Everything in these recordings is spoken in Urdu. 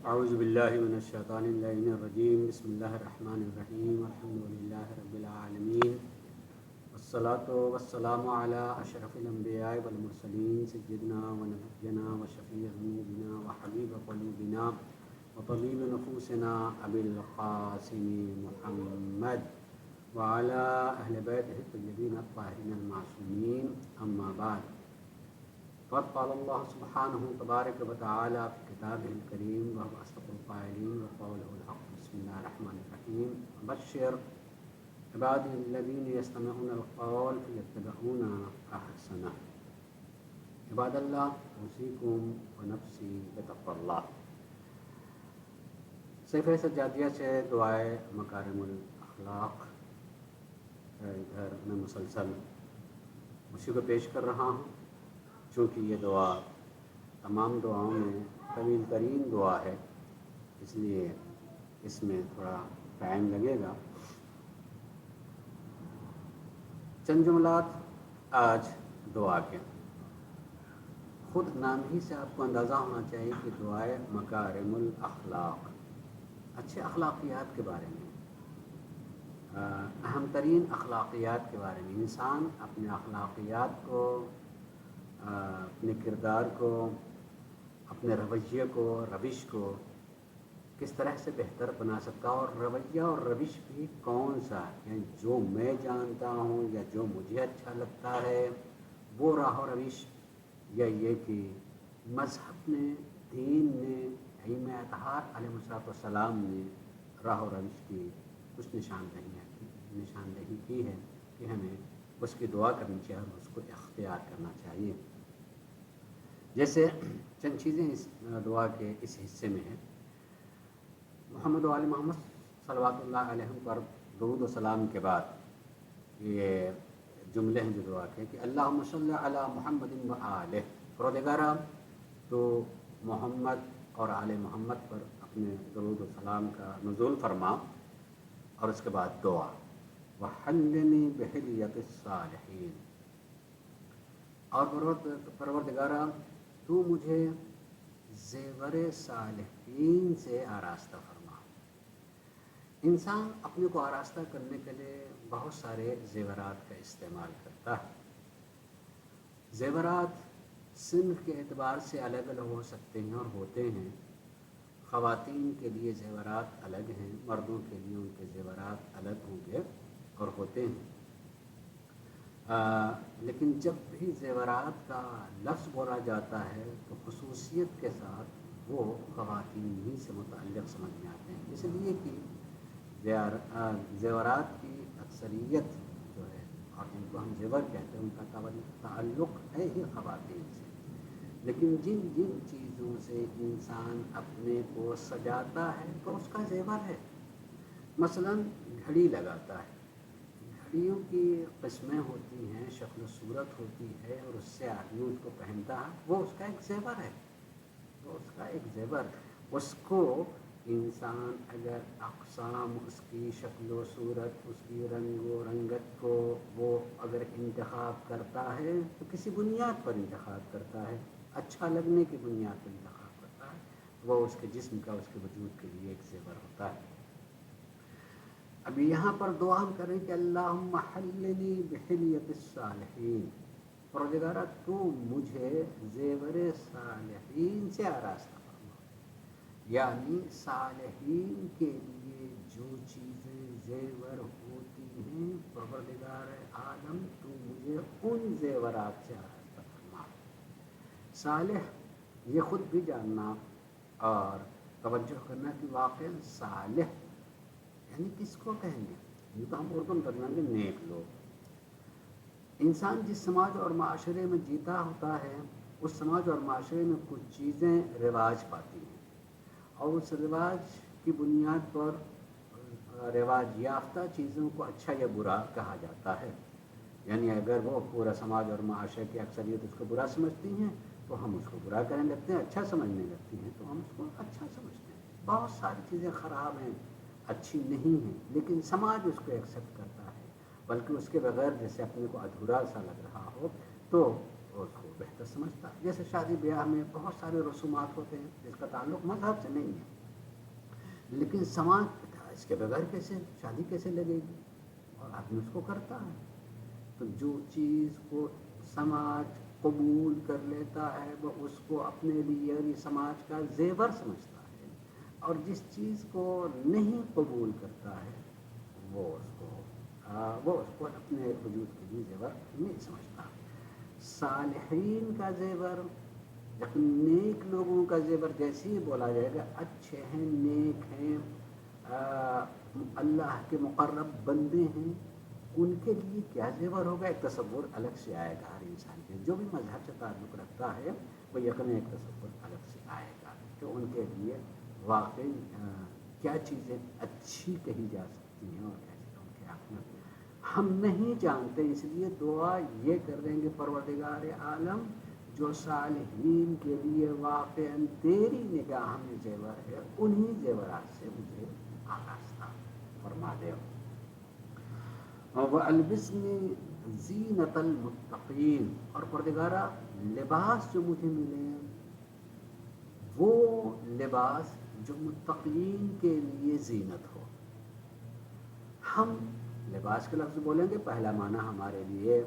اعوذ باللہ من الشیطان اللعین الرجیم بسم اللہ الرحمن الرحیم الحمد للہ رب العالمین والصلاة والسلام علی اشرف الانبیاء والمرسلین سیدنا و نبینا و شفیع ذنوبنا و حبیب قلوبنا و طبیب نفوسنا ابی القاسم محمد وعلی اہل بیتہ الطیبین الطاہرین المعصومین اما بعد فقد قال اللہ سبحانہ تبارک و تعالی فی کتابہ الکریم وهو اصدق القائلین وقوله الحق بسم اللہ الرحمن الرحیم بشر عبادی الذین یستمعون القول فیتبعون احسنہ عباد اللہ اوصیکم ونفسی بتقوی اللہ۔ صحیفہ سجادیہ سے دعائے مکارم الاخلاق ادھر میں مسلسل اسی کو پیش کر رہا ہوں، چونکہ یہ دعا تمام دعاؤں میں طویل ترین دعا ہے، اس لیے اس میں تھوڑا ٹائم لگے گا۔ چند جملات آج دعا کے، خود نام ہی سے آپ کو اندازہ ہونا چاہیے کہ دعائے مکارم الاخلاق، اچھے اخلاقیات کے بارے میں، اہم ترین اخلاقیات کے بارے میں، انسان اپنے اخلاقیات کو، اپنے کردار کو، اپنے رویے کو، روش کو کس طرح سے بہتر بنا سکتا، اور رویہ اور روش بھی کون سا، یعنی جو میں جانتا ہوں یا جو مجھے اچھا لگتا ہے وہ راہ و روش، یا یہ کہ مذہب نے، دین نے، ائمہ اطہار علیہ السلام نے راہ و روش کی کچھ نشاندہی کی ہے کہ ہمیں اس کی دعا کرنی چاہیے اور اس کو اختیار کرنا چاہیے۔ جیسے چند چیزیں اس دعا کے اس حصے میں ہیں۔ محمد و آل محمد صلوات اللہ علیہ پر درود و سلام کے بعد یہ جملے ہیں جو دعا کے کہ اللہم صلی علی محمد و آلہ، پروردگارا تو محمد اور آل محمد پر اپنے درود و سلام کا نزول فرما، اور اس کے بعد دعا وحلنی بحلیت الصالحین، اور پروردگارا تو مجھے زیور صالحین سے آراستہ فرما۔ انسان اپنے کو آراستہ کرنے کے لیے بہت سارے زیورات کا استعمال کرتا ہے۔ زیورات صنف کے اعتبار سے الگ الگ ہو سکتے ہیں اور ہوتے ہیں۔ خواتین کے لیے زیورات الگ ہیں، مردوں کے لیے ان کے زیورات الگ ہوں گے اور ہوتے ہیں، لیکن جب بھی زیورات کا لفظ بولا جاتا ہے تو خصوصیت کے ساتھ وہ خواتین ہی سے متعلق سمجھ میں آتے ہیں، اس لیے کہ زیورات کی اکثریت جو ہے، اور جن کو ہم زیور کہتے ہیں، ان کا تعلق ہے ہی خواتین سے۔ لیکن جن جن چیزوں سے انسان اپنے کو سجاتا ہے تو اس کا زیور ہے۔ مثلا گھڑی لگاتا ہے، گھڑیوں کی قسمیں ہوتی ہیں، شکل و صورت ہوتی ہے، اور اس سے آدمی اس کو پہنتا ہے، وہ اس کا ایک زیور ہے، وہ اس کا ایک زیور۔ اس کو انسان اگر اقسام، اس کی شکل و صورت، اس کی رنگ و رنگت کو وہ اگر انتخاب کرتا ہے تو کسی بنیاد پر انتخاب کرتا ہے، اچھا لگنے کی بنیاد پر انتخاب کرتا ہے، وہ اس کے جسم کا، اس کے وجود کے لیے ایک زیور ہوتا ہے۔ ابھی یہاں پر دعا ہم کریں کہ اللہم حلنی بحلیت الصالحین، پروردگارا تو مجھے زیور صالحین سے آراستہ فرما، یعنی صالحین کے لیے جو چیزیں زیور ہوتی ہیں، پروردگار عالم تو مجھے ان زیورات سے آراستہ فرما۔ صالح یہ خود بھی جاننا اور توجہ کرنا کہ واقعا صالح یعنی کس کو کہیں گے؟ یہ تو ہم اردو میں ترجمہ میں نیک لوگ۔ انسان جس سماج اور معاشرے میں جیتا ہوتا ہے، اس سماج اور معاشرے میں کچھ چیزیں رواج پاتی ہیں، اور اس رواج کی بنیاد پر رواج یافتہ چیزوں کو اچھا یا برا کہا جاتا ہے۔ یعنی اگر وہ پورا سماج اور معاشرے کی اکثریت اس کو برا سمجھتی ہیں تو ہم اس کو برا کہنے لگتے ہیں، اچھا سمجھنے لگتی ہیں تو ہم اس کو اچھا سمجھتے ہیں۔ بہت ساری چیزیں خراب ہیں، اچھی نہیں ہیں، لیکن سماج اس کو ایکسیپٹ کرتا ہے، بلکہ اس کے بغیر جیسے اپنے کو ادھورا سا لگ رہا ہو تو اس کو بہتر سمجھتا ہے. جیسے شادی بیاہ میں بہت سارے رسومات ہوتے ہیں جس کا تعلق مذہب سے نہیں ہے، لیکن سماج کہتا ہے اس کے بغیر کیسے شادی کیسے لگے گی، اور آدمی اس کو کرتا ہے. تو جو چیز کو سماج قبول کر لیتا ہے وہ اس کو اپنے لیے اور یہ سماج کا زیور سمجھتا ہے، اور جس چیز کو نہیں قبول کرتا ہے وہ اس کو اپنے وجود کے لیے زیور نہیں سمجھتا. صالحین کا زیور، لیکن نیک لوگوں کا زیور جیسے ہی بولا جائے گا اچھے ہیں، نیک ہیں، اللہ کے مقرب بندے ہیں، ان کے لیے کیا زیور ہوگا، ایک تصور الگ سے آئے گا. ہر انسان کے جو بھی مذہب سے تعلق رکھتا ہے وہ یقیناً ایک تصور الگ سے آئے گا کہ ان کے لیے واقعی کیا چیزیں اچھی کہی جا سکتی ہیں اور کیا چیزیں ان کے حق میں ہم نہیں جانتے. اس لیے دعا یہ کر دیں گے پروردگار عالم جو صالحین کے لیے واقعاً تیری نگاہ میں زیور ہے انہی زیورات سے مجھے آراستہ فرما دے. وَأَلْبِسْنِي زِینَةَ الْمُتَّقِین، اور پروردگارہ لباس جو مجھے ملے وہ لباس جو متقین کے لیے زینت ہو. ہم لباس کے لفظ بولیں گے پہلا معنی ہمارے لیے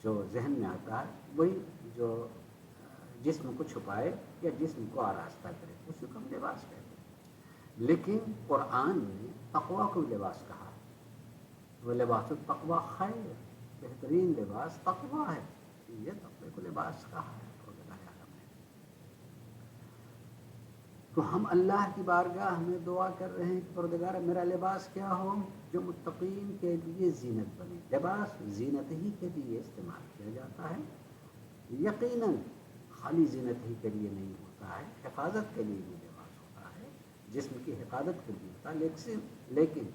جو ذہن میں آتا ہے وہی جو جسم کو چھپائے یا جسم کو آراستہ کرے اسی کو ہم لباس کہتے ہیں. لیکن قرآن نے تقویٰ کو لباس کہا. وہ لباس التقویٰ خیر، بہترین لباس تقویٰ ہے. یہ تقوی کو لباس کہا ہے پروردگار عالم نے. تو ہم اللہ کی بارگاہ میں دعا کر رہے ہیں کہ پروردگار میرا لباس کیا ہو جو متقین کے لیے زینت بنے. لباس زینت ہی کے لیے استعمال کیا جاتا ہے، یقیناً خالی زینت ہی کے لیے نہیں ہوتا ہے، حفاظت کے لیے بھی لباس ہوتا ہے، جسم کی حفاظت کے لیے ہوتا ہے. لیکن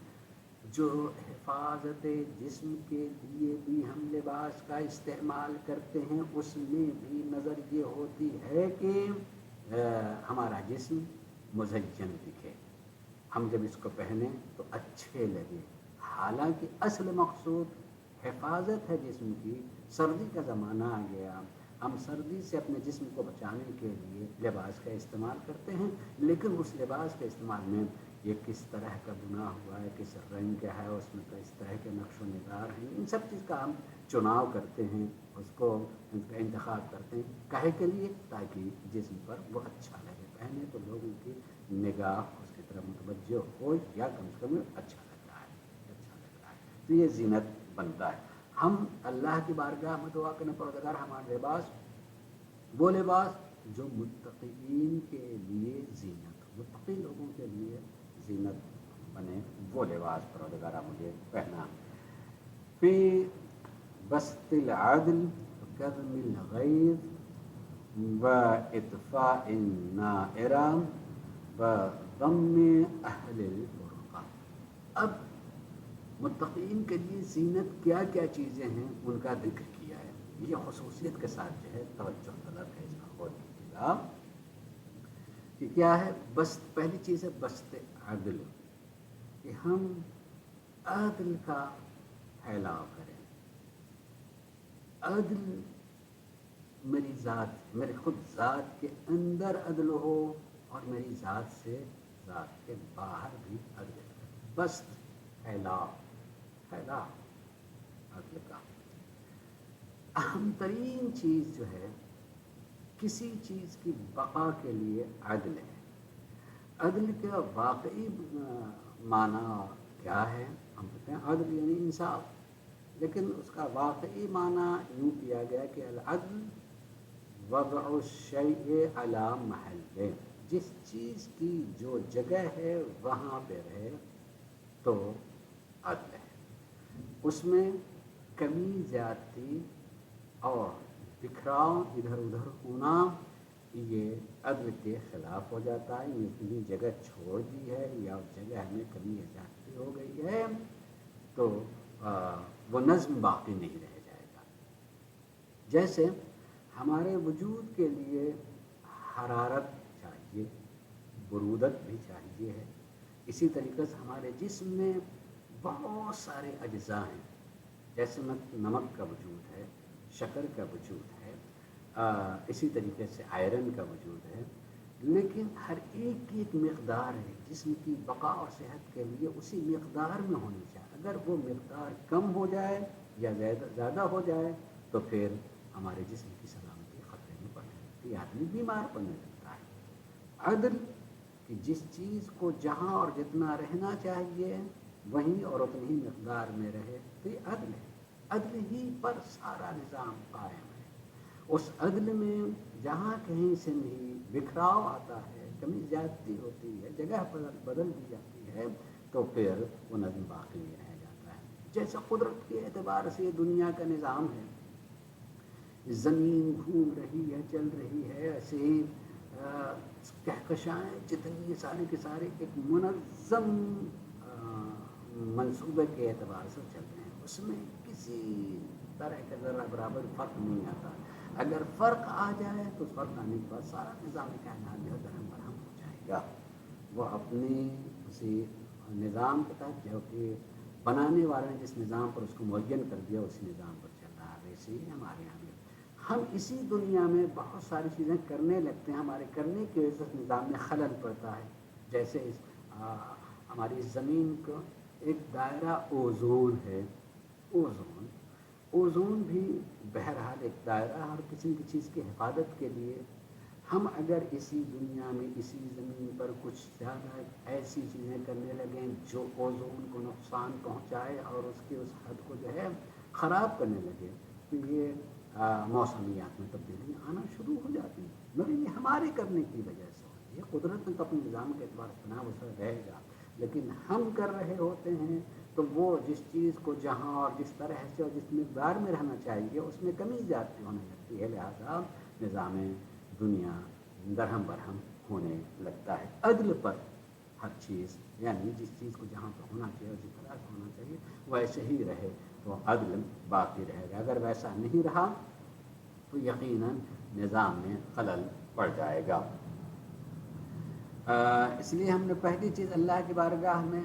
جو حفاظت جسم کے لیے بھی ہم لباس کا استعمال کرتے ہیں اس میں بھی نظر یہ ہوتی ہے کہ ہمارا جسم مزین دکھے، ہم جب اس کو پہنیں تو اچھے لگے. حالانکہ اصل مقصود حفاظت ہے جسم کی. سردی کا زمانہ آ گیا، ہم سردی سے اپنے جسم کو بچانے کے لیے لباس کا استعمال کرتے ہیں، لیکن اس لباس کے استعمال میں یہ کس طرح کا بنا ہوا ہے، کس رنگ کا ہے، اس میں کس طرح کے نقش و نگار ہیں، ان سب چیز کا ہم چناؤ کرتے ہیں، اس کو ان کا انتخاب کرتے ہیں. کہے کے لیے تاکہ جسم پر وہ اچھا لگے، پہنے تو لوگوں کی نگاہ اس کی طرف متوجہ ہو یا کم سے کم اچھا لگ رہا ہے. تو یہ زینت بنتا ہے. ہم اللہ کی بارگاہ میں دعا کرنے پروردگار ہمارا لباس وہ لباس جو متقین کے لیے زینت ہو، متقی لوگوں کے لیے زینت بنے، وہ لباس پروردگارہ مجھے پہنا. فی بسط العدل کظم الغیظ و اطفاء النائرہ و ضم اہل الفرقہ. اب متقین کے لیے زینت کیا کیا چیزیں ہیں ان کا ذکر کیا ہے. یہ خصوصیت کے ساتھ جو ہے توجہ طلب ہے، اس کا غور کیجیے گا کہ کیا ہے. بس پہلی چیز ہے بسط عدل، کہ ہم عدل کا پھیلاؤ کریں. عدل میری ذات، میرے خود ذات کے اندر عدل ہو اور میری ذات سے ذات کے باہر بھی عدل. بس پھیلاؤ عدل کا. اہم ترین چیز جو ہے کسی چیز کی بقا کے لیے عدل ہے. عدل کا واقعی معنی کیا ہے؟ ہم کہتے ہیں عدل یعنی انصاف، لیکن اس کا واقعی معنی یوں کیا گیا کہ العدل وضع الشیء علی محلہ، جس چیز کی جو جگہ ہے وہاں پہ رہے تو عدل ہے. اس میں کمی زیادتی اور بکھراؤ ادھر ادھر ہونا یہ عدل کے خلاف ہو جاتا ہے. یہ اتنی جگہ چھوڑ دی ہے یا اس جگہ میں کمی زیادتی ہو گئی ہے تو وہ نظم باقی نہیں رہ جائے گا. جیسے ہمارے وجود کے لیے حرارت چاہیے، برودت بھی چاہیے ہے، اسی طریقے سے ہمارے جسم میں بہت سارے اجزاء ہیں. جیسے نمک کا وجود ہے، شکر کا وجود ہے، اسی طریقے سے آئرن کا وجود ہے، لیکن ہر ایک کی ایک مقدار ہے جسم کی بقا اور صحت کے لیے اسی مقدار میں ہونی چاہیے۔ اگر وہ مقدار کم ہو جائے یا زیادہ ہو جائے تو پھر ہمارے جسم کی سلامتی خطرے میں پڑنے لگتی ہے، آدمی بیمار پڑنے لگتا ہے۔ عدل کہ جس چیز کو جہاں اور جتنا رہنا چاہیے وہیں اور اتنی ہی مقدار میں رہے، تو یہ عدل ہے۔ عدل ہی پر سارا نظام قائم ہے۔ اس عدل میں جہاں کہیں سے بھی بکھراؤ آتا ہے، کمی زیادتی ہوتی ہے، جگہ بدل دی جاتی ہے، تو پھر وہ نظم باقی نہیں رہ جاتا ہے۔ جیسا قدرت کے اعتبار سے دنیا کا نظام ہے، زمین گھوم رہی ہے، چل رہی ہے، ایسے ہی کہکشائیں جتنی سارے کے سارے ایک منظم منصوبے کے اعتبار سے چل رہے ہیں، اس میں کسی طرح کا ذرا برابر فرق نہیں آتا۔ اگر فرق آ جائے تو فرق آنے کے بعد سارا نظام کائنات جو ہے درہم برہم ہو جائے گا۔ وہ اپنی اسی نظام کے تحت جو کہ بنانے والے نے جس نظام پر اس کو معین کر دیا اسی نظام پر چل رہا ہے، ویسے ہی ہمارے یہاں بھی ہم اسی دنیا میں بہت ساری چیزیں کرنے لگتے ہیں، ہمارے کرنے کی وجہ سے نظام میں خلل پڑتا ہے۔ جیسے ہماری زمین کو ایک دائرہ اوزون ہے، اوزون بھی بہرحال ایک دائرہ، ہر قسم کی چیز کی حفاظت کے لیے ہم اگر اسی دنیا میں اسی زمین پر کچھ زیادہ ایسی چیزیں کرنے لگیں جو اوزون کو نقصان پہنچائے اور اس کی اس حد کو جو ہے خراب کرنے لگے، تو یہ موسمیات میں تبدیلیاں آنا شروع ہو جاتی ہیں، مگر یہ ہمارے کرنے کی وجہ سے ہوتی ہے۔ قدرت نے تو اپنے نظام کے اعتبار سے بنا وہ رہے گا، لیکن ہم کر رہے ہوتے ہیں تو وہ جس چیز کو جہاں اور جس طرح سے اور جس مقدار میں رہنا چاہیے اس میں کمی زیادتی ہونے لگتی ہے، لہذا نظام دنیا درہم برہم ہونے لگتا ہے۔ عدل پر ہر چیز، یعنی جس چیز کو جہاں پر ہونا چاہیے اور جس طرح سے ہونا چاہیے ویسے ہی رہے تو عدل باقی رہے گا۔ اگر ویسا نہیں رہا تو یقیناً نظام میں خلل پڑ جائے گا۔ اس لیے ہم نے پہلی چیز اللہ کی بارگاہ میں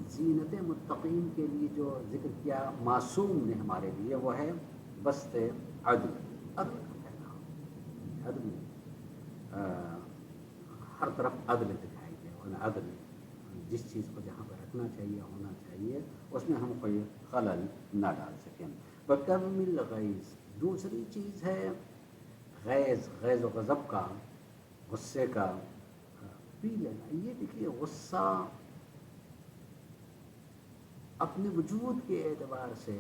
زینت متقین کے لیے جو ذکر کیا معصوم نے ہمارے لیے، وہ ہے بست عدل۔ عدل کا پھیلاؤ، عدل ہر طرف عدل دکھائی دے، اور عدل جس چیز کو جہاں پر رکھنا چاہیے ہونا چاہیے اس میں ہم کوئی خلل نہ ڈال سکیں۔ وَكَظْمِ الْغَيْظِ، دوسری چیز ہے غیظ و غضب کا، غصے کا پی لینا۔ یہ دیکھیے غصہ اپنے وجود کے اعتبار سے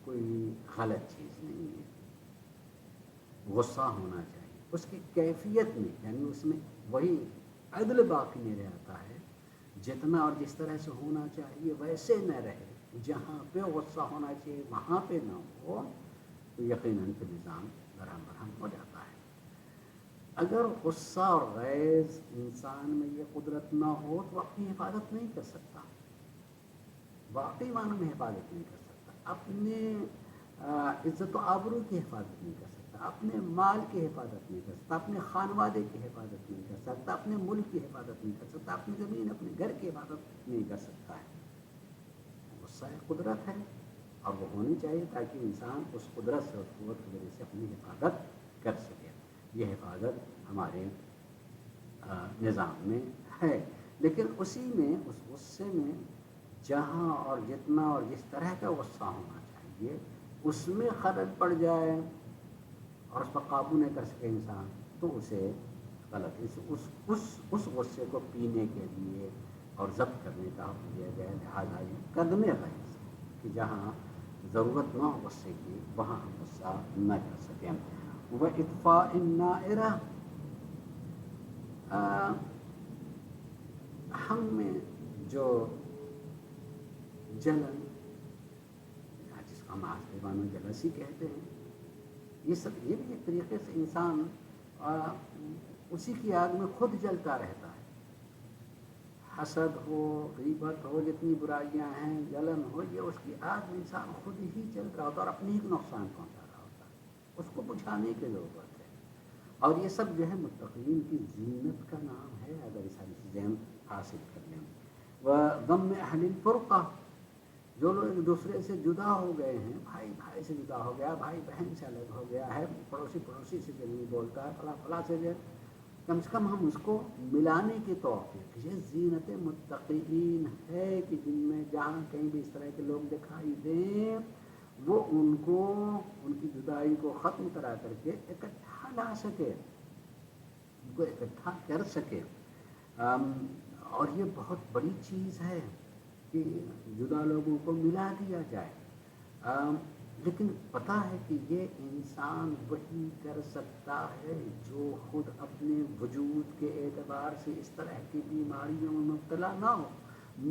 کوئی غلط چیز نہیں ہے، غصہ ہونا چاہیے، اس کی کیفیت میں یعنی اس میں وہی عدل باقی نہیں رہتا ہے، جتنا اور جس طرح سے ہونا چاہیے ویسے نہ رہے، جہاں پہ غصہ ہونا چاہیے وہاں پہ نہ ہو تو یقیناً پہ نظام درہم برہم ہو جاتا ہے۔ اگر غصہ اور غیظ انسان میں یہ قدرت نہ ہو تو اپنی حفاظت نہیں کر سکتا، واقعی معنی میں حفاظت نہیں کر سکتا، اپنے عزت و آبرو کی حفاظت نہیں کر سکتا، اپنے مال کی حفاظت نہیں کر سکتا، اپنے خانوادے کی حفاظت نہیں کر سکتا، اپنے ملک کی حفاظت نہیں کر سکتا، اپنی زمین اپنے گھر کی حفاظت نہیں کر سکتا ہے۔ غصہ ایک قدرت ہے اور وہ ہونی چاہیے تاکہ انسان اس قدرت سے، اس قوت کی وجہ سے اپنی حفاظت کر سکے۔ یہ حفاظت ہمارے نظام میں ہے، لیکن اسی میں اس غصے میں جہاں اور جتنا اور جس طرح کا غصہ ہونا چاہیے اس میں خلل پڑ جائے اور اس پر قابو نہیں کر سکے انسان تو اسے غلط اس غصے کو پینے کے لیے اور ضبط کرنے کا حکم دیا گیا ہے۔ لہٰذا یہ قدم غیظ کہ جہاں ضرورت نہ ہو غصے کی وہاں ہم غصہ نہ کر سکیں۔ وَإِطْفَاءِ النَّائِرَةِ، ہم میں جو جلن، جس کو ہم آج کے زبان میں جلسی کہتے ہیں، یہ بھی ایک طریقے سے انسان اسی کی آگ میں خود جلتا رہتا ہے۔ حسد ہو، غیبت ہو، جتنی برائیاں ہیں، جلن ہو، یہ اس کی آگ میں انسان خود ہی جل رہا ہوتا ہے اور اپنے ہی نقصان پہنچا رہا ہوتا ہے، اس کو بجھانے کی ضرورت ہے۔ اور یہ سب جو ہے متقین کی زینت کا نام ہے اگر یہ ساری چیزیں ہم حاصل کر لیں۔ وَضَمِّ أَهْلِ الْفُرْقَةِ، جو لوگ ایک دوسرے سے جدا ہو گئے ہیں، بھائی بھائی سے جدا ہو گیا، بھائی بہن سے الگ ہو گیا ہے، پڑوسی پڑوسی سے جو نہیں بولتا ہے، فلاں فلاں سے جو کم سے کم ہم اس کو ملانے کی توفیق، یہ زینت متقین ہے کہ جن میں جہاں کہیں بھی اس طرح کے لوگ دکھائی دیں وہ ان کو ان کی جدائی کو ختم کرا کر کے اکٹھا لا سکے، ان کو اکٹھا کر سکے۔ اور یہ بہت بڑی چیز ہے کہ جدا لوگوں کو ملا دیا جائے، لیکن پتہ ہے کہ یہ انسان وہی کر سکتا ہے جو خود اپنے وجود کے اعتبار سے اس طرح کی بیماریوں میں مبتلا نہ ہو۔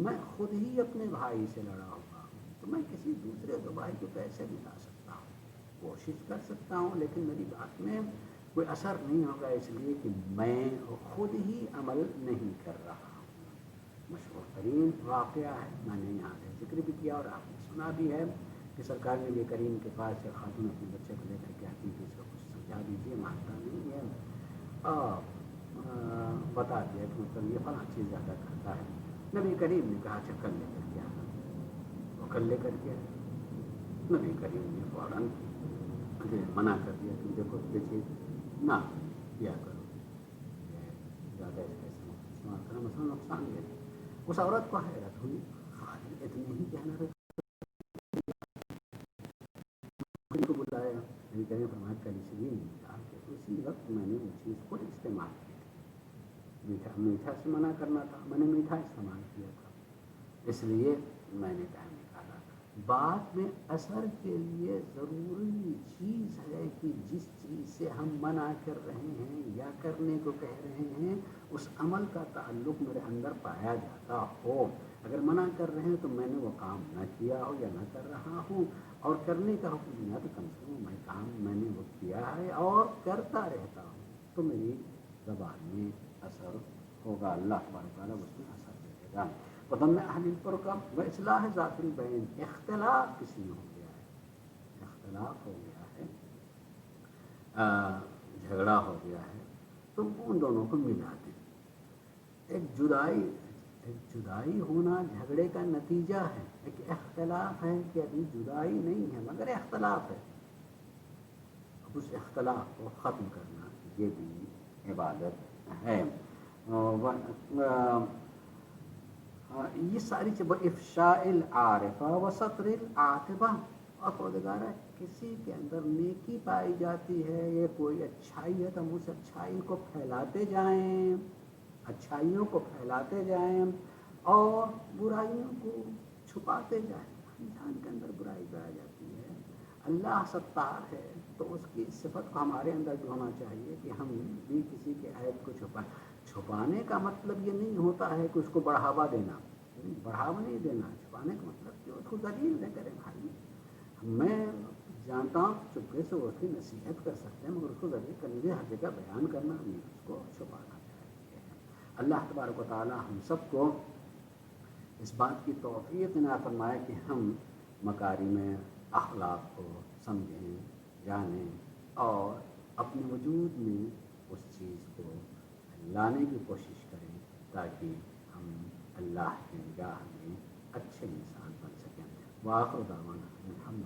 میں خود ہی اپنے بھائی سے لڑا ہوا ہوں تو میں کسی دوسرے تو بھائی کو کیسے ملا سکتا ہوں؟ کوشش کر سکتا ہوں لیکن میری بات میں کوئی اثر نہیں ہوگا، اس لیے کہ میں خود ہی عمل نہیں کر رہا ہوں۔ مشہور ترین واقعہ ہے، میں نے یہاں سے ذکر بھی کیا اور آپ نے سنا بھی ہے کہ سرکار نبی کریم کے پاس ایک خاتون اپنے بچے کو لے کر کے آتی کہ اس کو کچھ سمجھا دیجیے، مانتا نہیں ہے، بتا دیا کہ مطلب یہ فلاں چیز زیادہ کرتا ہے۔ نبی کریم نے کہا اچھا کل لے کر کے آنا، وہ کل لے کر کے نبی کریم نے فوراً منع کر دیا کہ دیکھو یہ چیز نہ کیا کرو، زیادہ اس کا استعمال کرنا مثلا نقصان دہ ہے۔ اس عورت کو حیرت ہوئی، خالی اتنے ہی کہنا رہے کو بلایا، نبی کریم فرمایا کل اس لیے نہیں کہا کہ اسی وقت میں نے وہ چیز خود استعمال کی تھی، میٹھا سے منع کرنا تھا، میں نے میٹھا استعمال کیا تھا، اس لیے میں نے ٹائم نکالا۔ بعد میں اثر کے لیے ضروری چیز ہے کہ جس چیز سے ہم منع کر رہے ہیں یا کرنے کو کہہ رہے ہیں اس عمل کا تعلق میرے اندر پایا جاتا ہو۔ اگر منع کر رہے ہیں تو میں نے وہ کام نہ کیا ہو یا نہ کر رہا ہوں، اور کرنے کا حکم دیا تو کم سے کم میں نے وہ کیا ہے اور کرتا رہتا ہوں تو میری زبان میں اثر ہوگا، اللہ تبارک و تعالیٰ اس میں اثر دے گا۔ وضم اہل الفرقہ و اصلاح ذات البین، اختلاف کسی میں ہو گیا ہے، اختلاف ہو گیا ہے، جھگڑا ہو گیا ہے تو ان دونوں کو ملا دیں۔ ایک جدائی ہونا جھگڑے کا نتیجہ ہے، ایک اختلاف ہے کہ ابھی جدائی نہیں ہے مگر اختلاف ہے، اس اختلاف کو ختم کرنا یہ بھی عبادت ہے۔ یہ ساری چیزیں افشاء العارفہ و ستر العاقبہ، اور پودگارہ کسی کے اندر نیکی پائی جاتی ہے، یہ کوئی اچھائی ہے تو ہم اس اچھائی کو پھیلاتے جائیں، اچھائیوں کو پھیلاتے جائیں اور برائیوں کو چھپاتے جائیں۔ انسان کے اندر برائی پائی جاتی ہے، اللہ ستار ہے تو اس کی صفت کو ہمارے اندر بھی ہونا چاہیے کہ ہم بھی کسی کے عیب کو چھپائیں۔ چھپانے کا مطلب یہ نہیں ہوتا ہے کہ اس کو بڑھاوا دینا، بڑھاوا نہیں دینا، چھپانے کا مطلب کہ اس کو ذلیل نہ کرے۔ بھائی میں جانتا ہوں چپکے سے اس کی نصیحت کر سکتے ہیں مگر اس کو ذلیل کرنے سے ہر جگہ بیان کرنا نہیں، اس کو چھپانا چاہیے۔ اللہ تبارک و تعالی ہم سب کو اس بات کی توفیق عطا فرمائے کہ ہم مکارم اخلاق کو سمجھیں، جانیں اور اپنے وجود میں اس چیز کو لانے کی کوشش کریں تاکہ ہم اللہ کی نگاہ میں اچھے انسان بن سکیں۔ وآخر دعوانا الحمد